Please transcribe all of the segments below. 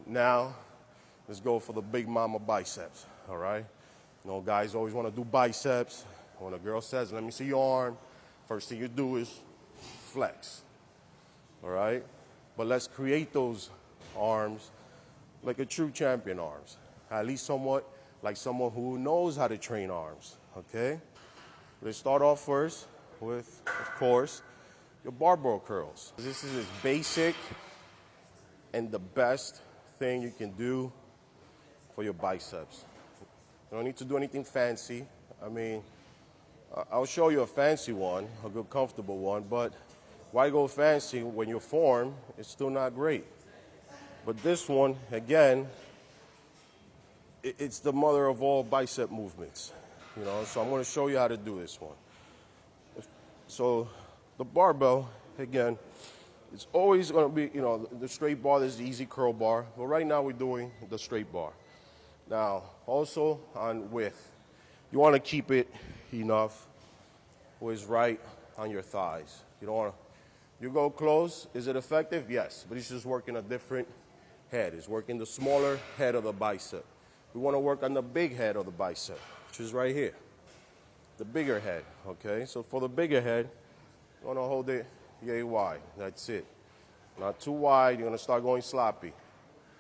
Now, let's go for the big mama biceps, all right? Guys always want to do biceps. When a girl says, let me see your arm, first thing you do is flex, all right? But let's create those arms like a true champion arms, at least somewhat like someone who knows how to train arms, okay? Let's start off first with, of course, your barbell curls. This is as basic and the best thing you can do for your biceps. You don't need to do anything fancy. I mean, I'll show you a fancy one, a good comfortable one, but why go fancy when your form is still not great? But this one, again, it's the mother of all bicep movements, so I'm going to show you how to do this one. So the barbell, again, it's always going to be, the straight bar. This is the easy curl bar, but right now we're doing the straight bar. Now, also on width, you want to keep it enough where it's right on your thighs. You don't want to, you go close, is it effective? Yes, but it's just working a different head. It's working the smaller head of the bicep. We want to work on the big head of the bicep, which is right here. The bigger head, okay? So for the bigger head, you want to hold it yay wide. That's it. Not too wide, you're going to start going sloppy.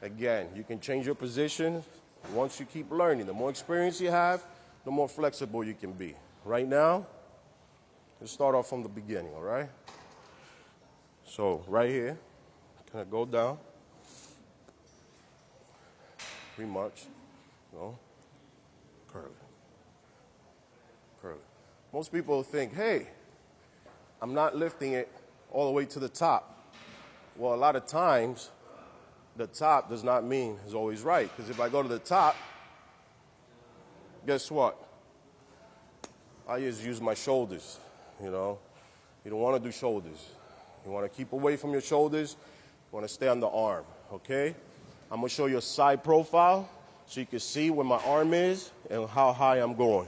Again, you can change your position once you keep learning. The more experience you have, the more flexible you can be. Right now, let's start off from the beginning, all right? So right here, kind of go down. Pretty much, curl it. Curl it. Most people think, hey, I'm not lifting it all the way to the top. Well, a lot of times, the top does not mean is always right. Because if I go to the top, guess what? I just use my shoulders, You don't want to do shoulders. You want to keep away from your shoulders. You want to stay on the arm, okay? I'm going to show you a side profile so you can see where my arm is and how high I'm going.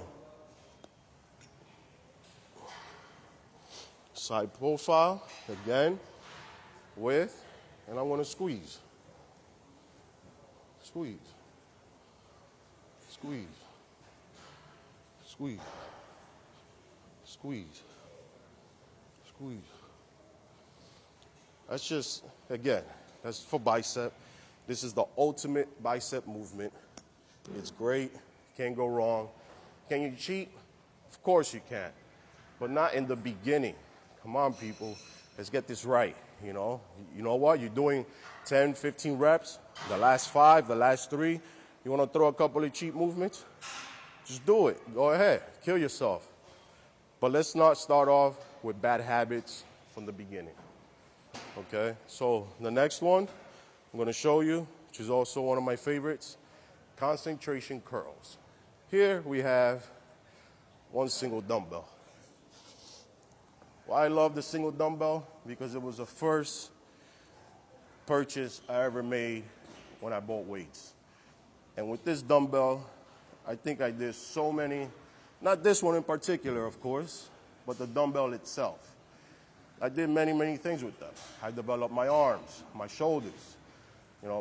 Side profile, again, with, and I want to squeeze. Squeeze. Squeeze. Squeeze. Squeeze. Squeeze. That's just, again, that's for bicep. This is the ultimate bicep movement. It's great. Can't go wrong. Can you cheat? Of course you can. But not in the beginning. Come on, people. Let's get this right, You know what? You're doing 10, 15 reps. The last 5, the last 3. You want to throw a couple of cheat movements? Just do it. Go ahead. Kill yourself. But let's not start off with bad habits from the beginning. Okay? So the next one I'm going to show you, which is also one of my favorites, concentration curls. Here we have one single dumbbell. Why I love the single dumbbell? Because it was the first purchase I ever made when I bought weights. And with this dumbbell, I think I did so many, not this one in particular, of course, but the dumbbell itself. I did many, many things with them. I developed my arms, my shoulders,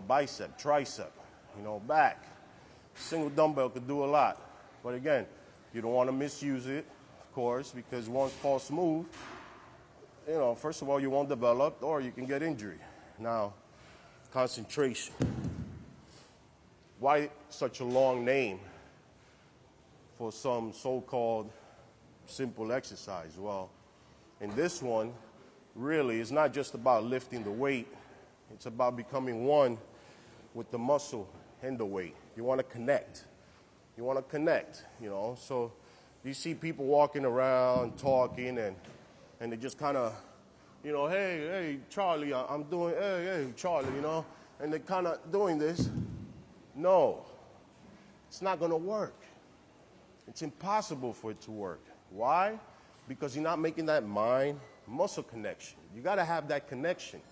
bicep, tricep, back. Single dumbbell could do a lot. But again, you don't want to misuse it, of course, because once false move, first of all, you won't develop or you can get injury. Now, concentration. Why such a long name for some so-called simple exercise? Well, in this one, really, it's not just about lifting the weight. It's about becoming one with the muscle and the weight. You want to connect. You want to connect, So you see people walking around, talking, and they just kind of, hey, Charlie, I'm doing, hey, Charlie, And they're kind of doing this. No, it's not going to work. It's impossible for it to work. Why? Because you're not making that mind-muscle connection. You got to have that connection.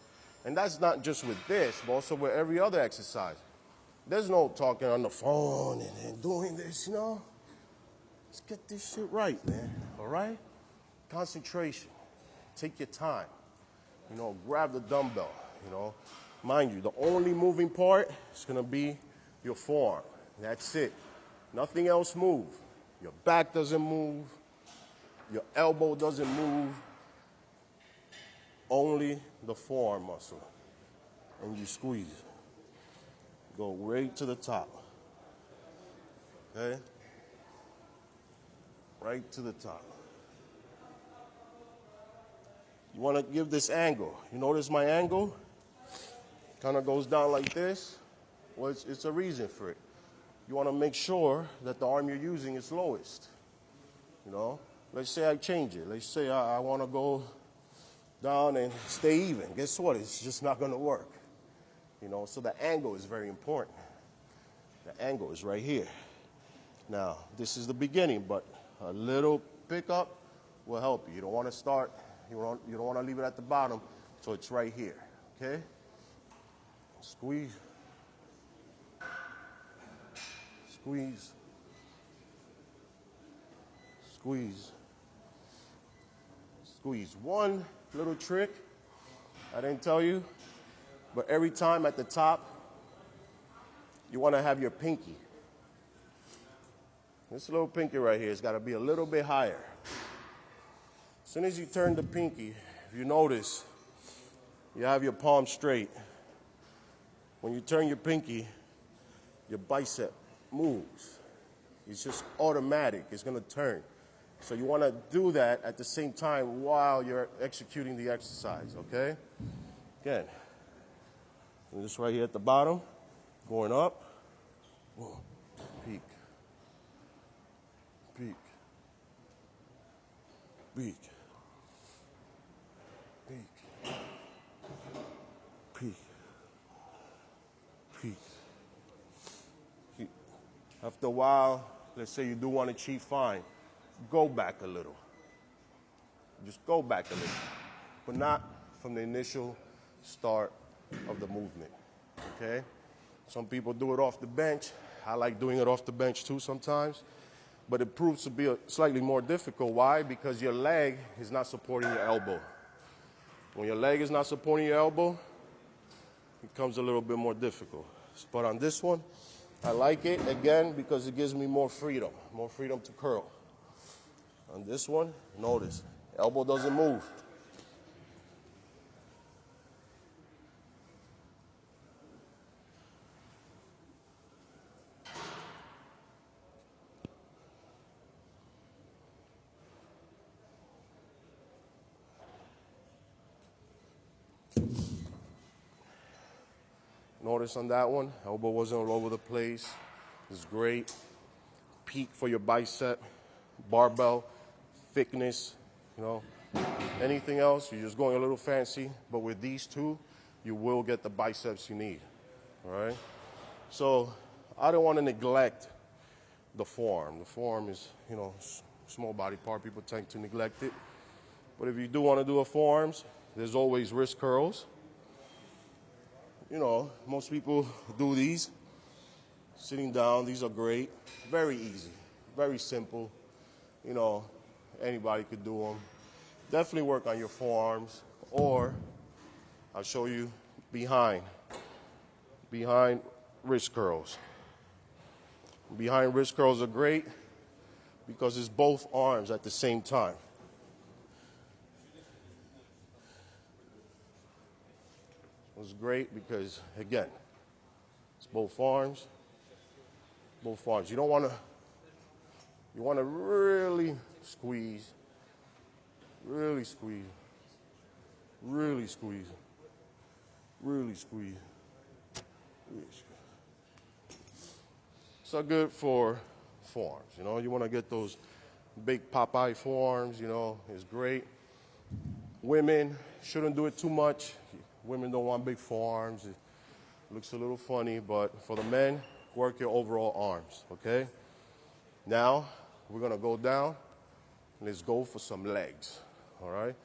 And that's not just with this, but also with every other exercise. There's no talking on the phone and doing this, Let's get this shit right, man, all right? Concentration. Take your time. Grab the dumbbell, Mind you, the only moving part is going to be your forearm. That's it. Nothing else move. Your back doesn't move. Your elbow doesn't move. Only the forearm muscle. And you squeeze. Go right to the top. Okay? Right to the top. You want to give this angle. You notice my angle? Kind of goes down like this. Well, it's a reason for it. You want to make sure that the arm you're using is lowest. You know? Let's say I change it. Let's say I want to go down and stay even. Guess what? It's just not going to work. You know, so the angle is very important. The angle is right here. Now, this is the beginning, but a little pickup will help you. You don't want to start, you don't want to leave it at the bottom, so it's right here, okay? Squeeze. Squeeze. Squeeze. Squeeze. One little trick I didn't tell you, but every time at the top, you want to have your pinky. This little pinky right here has got to be a little bit higher. As soon as you turn the pinky, if you notice, you have your palm straight. When you turn your pinky, your bicep moves. It's just automatic. It's going to turn. So you want to do that at the same time while you're executing the exercise, okay? Again, this right here at the bottom, going up, peak, peak, peak, peak, peak, peak. After a while, let's say you do want to achieve fine, go back a little. Just go back a little, but not from the initial start of the movement, okay? Some people do it off the bench. I like doing it off the bench too sometimes, but it proves to be slightly more difficult. Why? Because your leg is not supporting your elbow. When your leg is not supporting your elbow, it becomes a little bit more difficult. But on this one, I like it, again, because it gives me more freedom to curl. On this one, notice, elbow doesn't move. Notice on that one, elbow wasn't all over the place. It's great. Peak for your bicep, barbell, thickness, you know. Anything else, you're just going a little fancy. But with these two, you will get the biceps you need, all right? So I don't want to neglect the forearm. The forearm is, you know, small body part. People tend to neglect it. But if you do want to do a forearms, there's always wrist curls. You know, most people do these sitting down. These are great. Very easy. Very simple. You know, anybody could do them. Definitely work on your forearms, or I'll show you behind wrist curls. Behind wrist curls are great because it's both arms at the same time. It's great because, again, it's both arms. Both arms. You don't want to. You want to really squeeze. Really squeeze. Really squeeze. Really squeeze. Really squeeze. So good for forearms. You know, you want to get those big Popeye forearms. You know, it's great. Women shouldn't do it too much. Women don't want big forearms. It looks a little funny, but for the men, work your overall arms, okay? Now, we're going to go down. Let's go for some legs, all right?